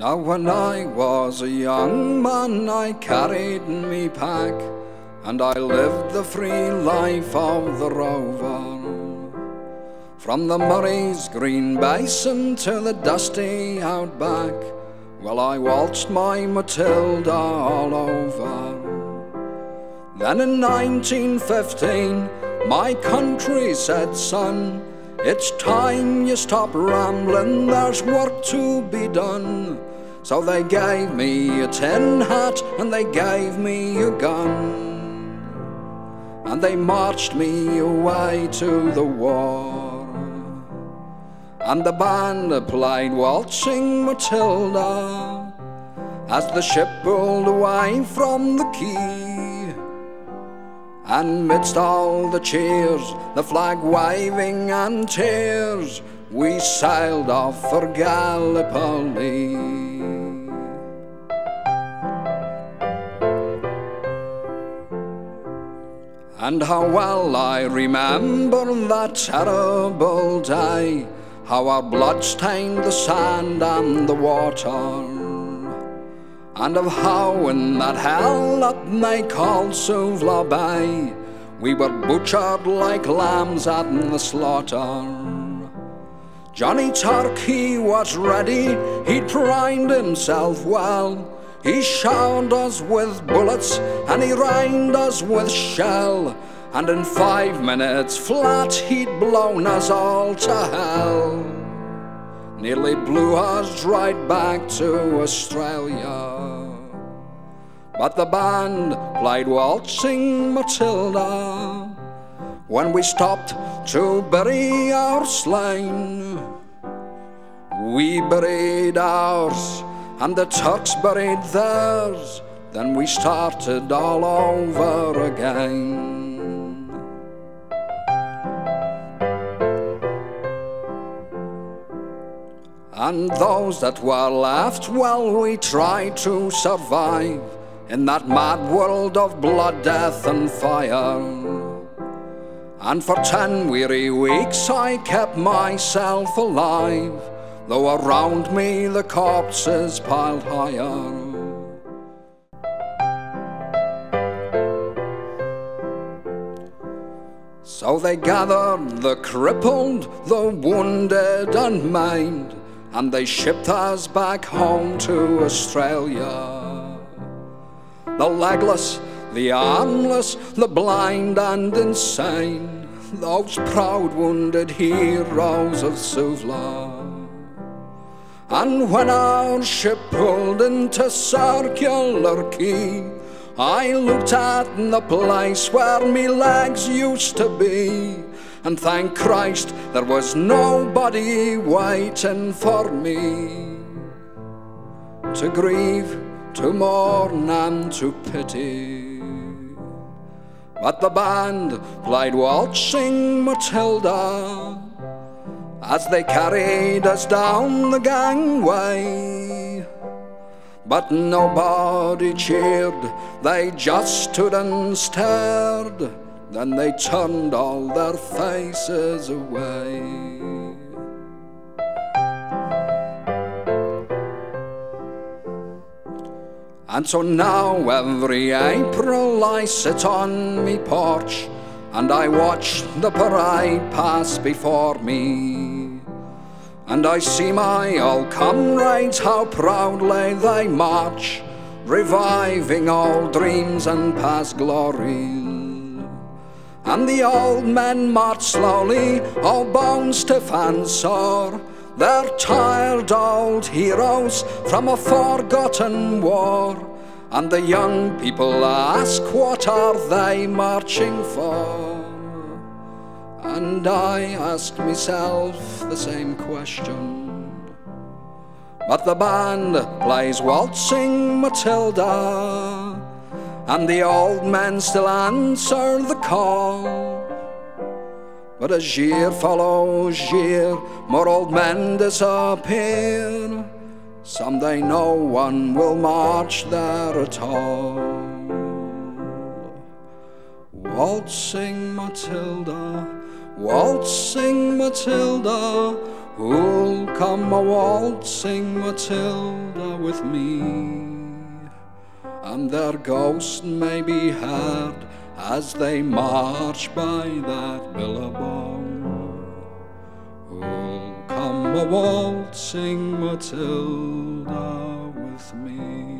Now when I was a young man I carried me pack, and I lived the free life of the rover. From the Murray's green basin to the dusty outback, well, I waltzed my Matilda all over. Then in 1915 my country said, son, it's time you stop rambling, there's work to be done. So they gave me a tin hat and they gave me a gun, and they marched me away to the war. And the band played Waltzing Matilda as the ship pulled away from the quay. And midst all the cheers, the flag waving and tears, we sailed off for Gallipoli. And how well I remember that terrible day, how our blood stained the sand and the water, and of how in that hell that they called Suvla Bay we were butchered like lambs at the slaughter. Johnny Turk, he was ready, he'd primed himself well. He showered us with bullets and he rained us with shell, and in 5 minutes flat he'd blown us all to hell. Nearly blew us right back to Australia. But the band played Waltzing Matilda when we stopped to bury our slain. We buried ours and the Turks buried theirs, then we started all over again. And those that were left, well, we tried to survive in that mad world of blood, death and fire. And for 10 weary weeks I kept myself alive, though around me the corpses piled higher. So they gathered the crippled, the wounded and maimed, and they shipped us back home to Australia. The legless, the armless, the blind and insane, those proud wounded heroes of Suvla. And when our ship pulled into Circular Quay, I looked at the place where me legs used to be, and thank Christ there was nobody waiting for me to grieve, to mourn and to pity. But the band played Waltzing Matilda as they carried us down the gangway. But nobody cheered, they just stood and stared, then they turned all their faces away. And so now every April I sit on me porch and I watch the parade pass before me, and I see my old comrades, how proudly they march, reviving old dreams and past glories. And the old men march slowly, all bone stiff and sore, they're tired old heroes from a forgotten war. And the young people ask, what are they marching for? And I asked myself the same question. But the band plays Waltzing Matilda, and the old men still answer the call. But as year follows year, more old men disappear. Someday no one will march there at all. Waltzing Matilda, Waltzing Matilda, Who'll come a waltzing Matilda with me? And their ghost may be heard as they march by that billabong. Who'll come a waltzing Matilda with me?